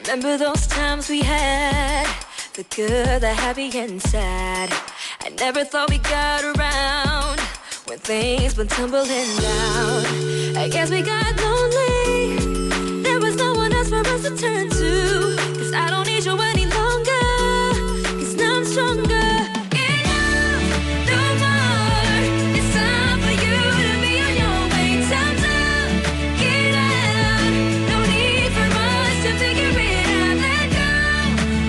Remember those times we had, the good, the happy and sad. I never thought we got around when things went tumbling down. I guess we got lonely. There was no one else for us to turn to. 'Cause I don't need you any longer. 'Cause now I'm stronger. Enough, no more. It's time for you to be on your way. Time to get out. No need for us to figure it out. Let go,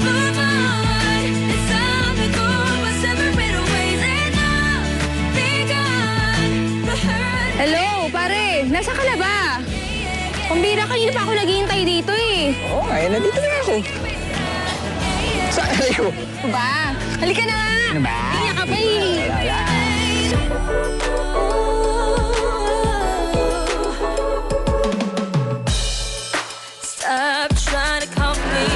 move on. It's time to go our separate ways. Enough, be gone. The hurt. Hello, pare. Nasa ka na ba? Kumbira, kanina pa ako naghihintay dito eh. Oo nga, nandito na ako. Saan kayo? Ba? Halika na nga. Ano ba? Tingnan ka pa eh. Stop trying to calm me.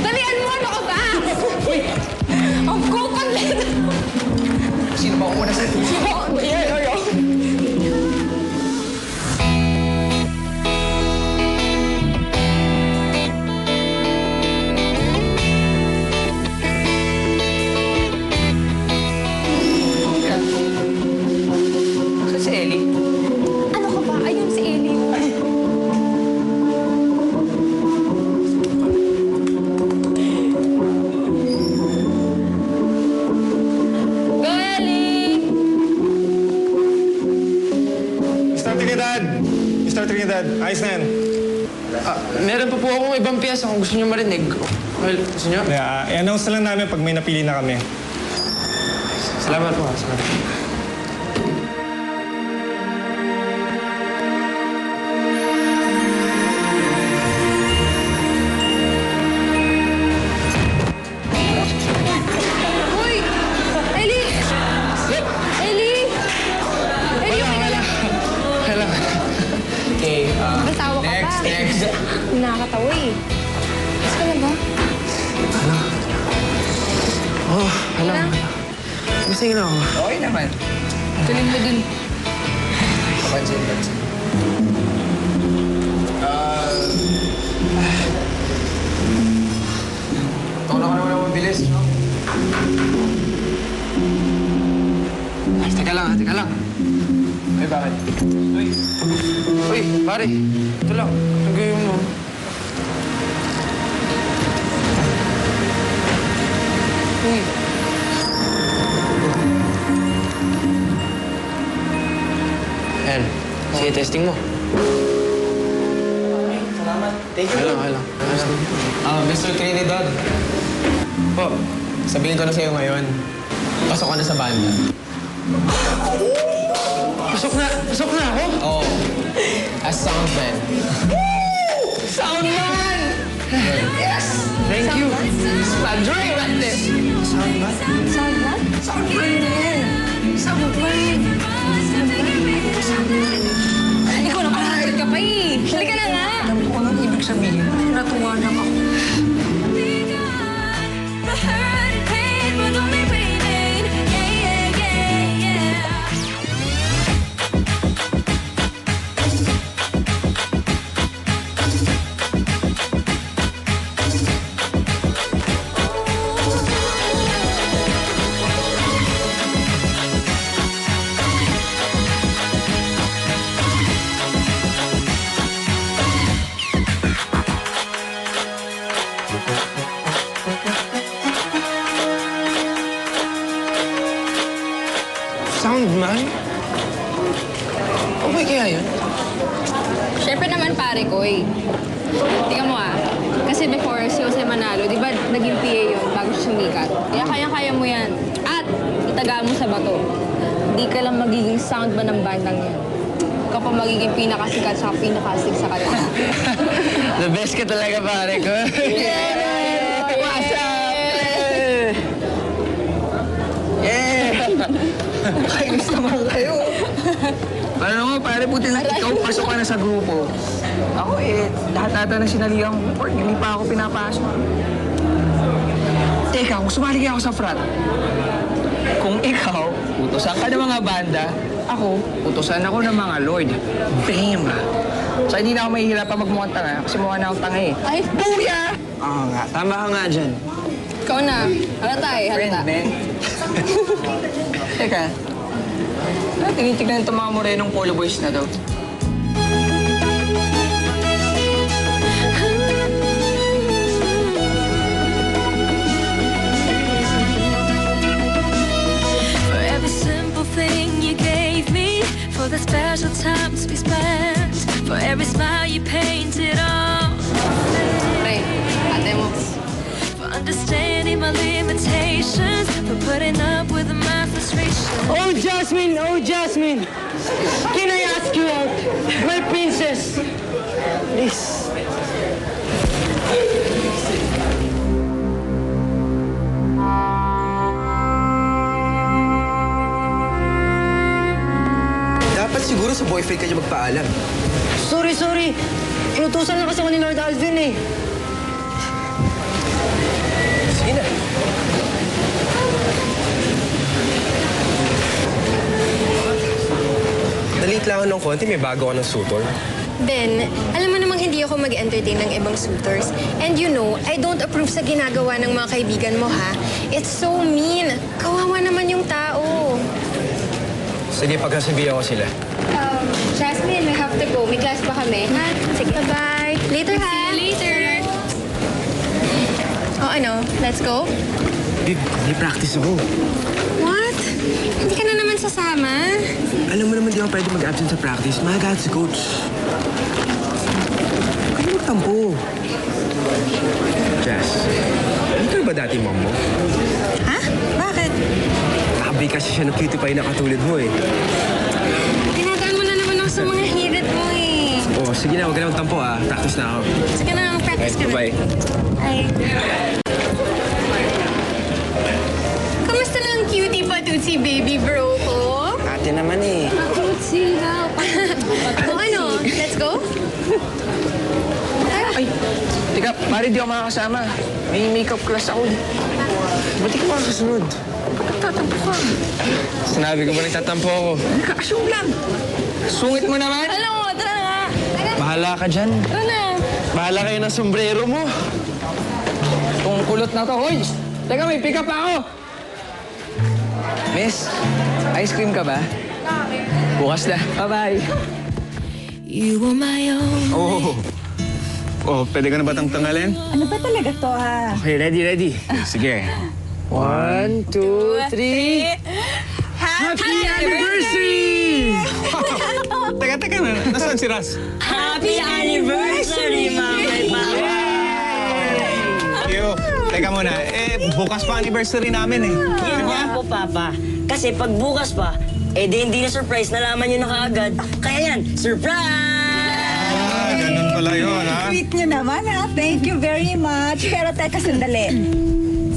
Dalian mo, ano ka ba? Ang kupal nito. Sino ba umuna sa ito? Saan si Ellie? Ano ka ba? Ayun si Ellie. Go, Ellie! Mr. Trinidad! Mr. Trinidad, ayos na yan. Meron pa po akong ibang piyesa kung gusto nyo marinig. Well, gusto nyo? I-announce na lang namin pag may napili na kami. Salamat po. Salamat. Uy! Ellie! Ellie! Ellie, Hello. Okay, Masawa ka next, pa. next. Nakakatawa eh. Gusto ka na ba? Oh, hello. Gusto na ako. Okay naman. Tuloy mo dun. Pansin. Ikaw na ka naman mabilis, no? Ay, teka lang. Ay, bakit? Uy, pare. Ito lang. Ang gawin mo. Uy. Ayan. Sige, testing mo. Salamat. Thank you. Hello. Mr. Trinidad. Po, sabihin ko na sa'yo ngayon. Pasok ka na sa banda. Pasok na ako? Oo. As soundman. Soundman! Yes! Thank you. Padre, what this? Soundman? Ikaw na kalahit ka pa eh. Halika na nga. Alam ko anong ibig sabihin. Natuwa na ako. The hurt and pain will only remain. Yeah, yeah, yeah, yeah. Soundman? Oh, may kaya yun? Siyempre naman pare ko eh. Tingnan mo ah. Kasi before si Jose Manalo, di ba naging PA yun bago siya sumikat? Kaya kaya-kaya mo yan. At itaga mo sa bato. Hindi ka lang magiging soundman ng bandang yan. Ikaw pa magiging pinakasikat sa pinakasig sa kanila. The best ka talaga, pare ko. Yeah! What's up? Yeah! Kainis naman kayo. Paano nga, pare, buti lang ikaw pasok ka na sa grupo. Ako lahat na sinalihan ko. Or hindi pa ako pinapasok. Teka, kung sumali ako sa frat, kung ikaw, utosan ka ng mga banda, ako, utosan ako ng mga lord. Bam! So hindi na ako mahihirapan magmukhang tanga kasi mukha na akong tanga eh. Ay, Booyah! Oo nga, tama ka nga dyan. ikaw na. Halata eh, halata. man. Teka. Tinitignan itong mga morenong polo boys na daw. For every simple thing you gave me, for the special times we spent, for every smile you painted on, Pre, ate mo. for understanding my limitations, for putting up with my frustration. Oh, Jasmine! Oh, Jasmine! Can I ask you out? My princess! Please. Dapat siguro sa boyfriend ka niya magpaalam. Sorry. Inutusan lang kasi ako ni Lord Alvin eh. Sige na. Nalit lang ako ng konti, may bago ka ng suitor. Ben, alam mo namang hindi ako mag-entertain ng ibang suitors. And you know, I don't approve sa ginagawa ng mga kaibigan mo, ha? It's so mean. Kawawa naman yung tao. Sige, pagkasabihan ko sila. Jasmine, we have to go. May class pa kami. Ha? Sige, bye-bye. Later, ha? See you later. O ano, let's go? Babe, may practice ako. What? Hindi ka na naman sasama? Alam mo naman di ako pwede mag-absent sa practice. Mahagad si coach. Huwag ka magtampo. Jazz, dito ba dati mom mo? Ha? Bakit? Nakabay kasi siya ng cutie pie na katulad mo eh. Tinataan mo na naman ako sa mga hirit mo, eh. Oh, sige na, huwag ka na magtampo ah. Practice na ako. Sige na, practice ka na. Bye-bye. Ay. Kamusta na ang cutie patutsi baby bro ko? Ate naman eh. Tutsi na. O ano, let's go? Ay, teka, pare di ako makakasama. May makeup class ako. Ba't di ka makakasunod? Tatampo ka. Sinabi ko ba nagtatampo ako? Nagka-assume lang. Sungit mo naman. Alam mo, tara nga. Bahala ka dyan. Tara na. Bahala kayo ng sombrero mo. Itong kulot na to. Hoy! Teka, may pick up ako. Miss, ice cream ka ba? Bukas na. Bye-bye. You were my own. Oh, pwede ka na ba tanggalin? Ano ba talaga to, ha? Okay, ready. Sige. 1, 2, 3. Happy anniversary! Teka na. Nasaan si Ras? Happy anniversary, Mama! Yo, teka muna. Bukas pa anniversary namin eh. Yan nga po, Papa. Kasi pag bukas pa, hindi na surprise. Nalaman nyo na kaagad. Kaya yan, surprise! Ganun pala yun, ha? Sweet nyo naman, ha? Thank you very much. Pero teka, sandali.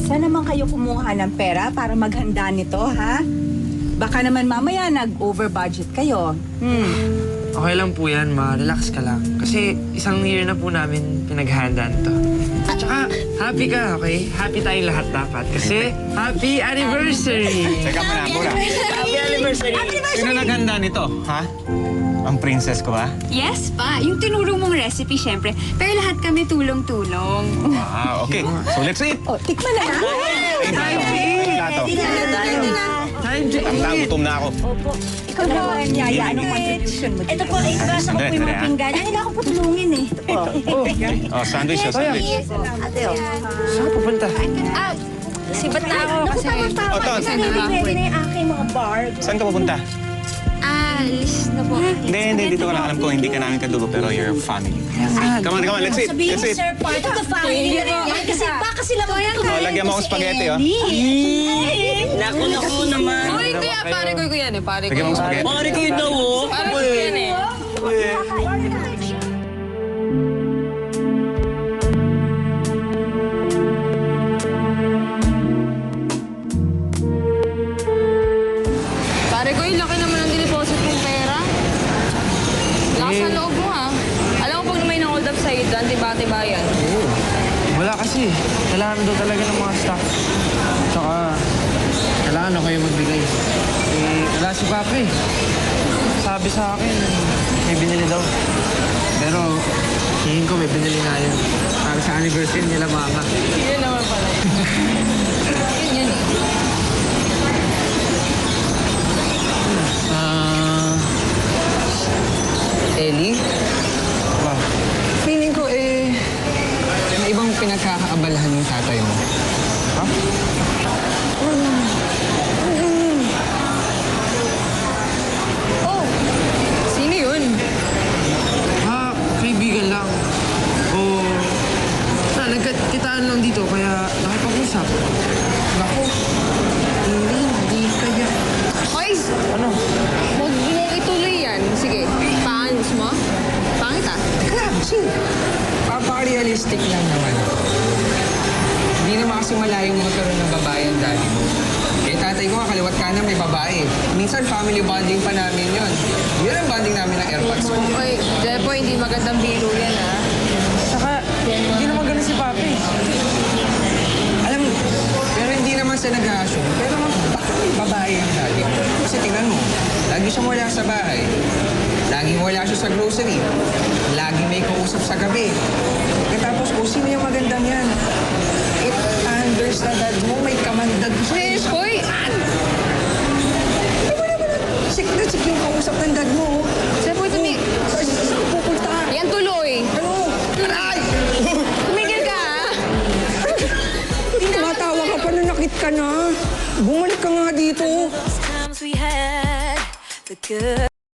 Saan naman kayo kumuha ng pera para maghanda nito, ha? Baka naman mamaya nag-over budget kayo. Okay lang po yan, ma. Relax ka lang. Kasi isang year na po namin pinaghandaan to. At saka, happy ka, okay? Happy tayong lahat dapat. Kasi, happy anniversary! Teka muna. Happy anniversary! Sino naghanda nito, ha? Ang princess ko ba? Yes pa. Yung tinulong mong recipe, syempre. Pero lahat kami tulong-tulong. Ah, okay. So let's eat. O, tikman na nga. Time to eat. Plato. Time to Tanda, eat! gutom na ako. Ikaw naman, Yaya. Anong contribution mo? Ito po, ibasa ko po yung mga Dali, pinggan. Ay, Kailangan ko tulungin, eh. Oh, sandwich. Sandwich. Ate, o. Saan pupunta? Sibat na ako kasi. Oh, Ton. Ready na yung aking mga bar. Saan ka pupunta? Alis na po. Hindi. Dito ka lang. Alam ko, hindi ka namin kadugo, pero you're family. Come on. Let's eat. Sabihin Let's mo, eat. sir, part of the family na rin yan. Kasi baka sila magkakaroon. Oh, lagyan mo akong spaghetti, oh. Naku naman. Uy, kuya, pare ko yan eh. Pare ko. Lagyan mo akong spaghetti. Pare kayo daw, oh. Pare ko yan eh. Pare ko, laki naman ang diniposit mong pera. Lakas sa loob mo, ha? Alam ko pag may na-hold up sa'yo dyan, tiba-tiba yan. Wala kasi. Kailangan daw talaga ng mga staff. Tsaka, kailangan ako yung magbigay. Wala si Papa eh. Sabi sa akin, may binili daw. Pero may binili nga yun. Para sa anniversary nila mama. Yun naman pala. Yun. Ellie? Wow. Feeling ko may ibang pinagkakaabalahan yung tatay mo. Ha? Oh, sino yun? Kaibigan lang. Nagkitaan lang dito, kaya nakipag-usap. Naku, hindi kaya. Hoy! Ano? Huwag mo ituloy yan. Sige, paans mo? Pangit ah. Kasi, papa-realistic lang naman. Hindi naman kasi malayong magkaroon ng babae ang daddy mo. Eh, tatay ko nga, kaliwat kanan may babae. Minsan, family bonding pa namin yun. Yun ang bonding namin ng AirPods ko. Hoy, Jepo, hindi magandang biro yan ah. Saka, hindi naman ganun si Papi. Alam mo, pero hindi naman siya nag-assume. Pero bakit may babae ang daddy mo? Kasi tingnan mo, lagi siyang wala sa bahay. Laging wala siya sa grocery. Lagi may kausap sa gabi. Katapos, sino yung magandang yan? It unders na dad mo, may kamandag siya. Hoy! Sik yung kausap ng dad mo. Jepo, Pupunta. yan tuloy. Ano? Aray! Tumigil ka ah. Tumatawa ka pa, nanakit ka na. Bumalik ka nga dito. Times we had the good.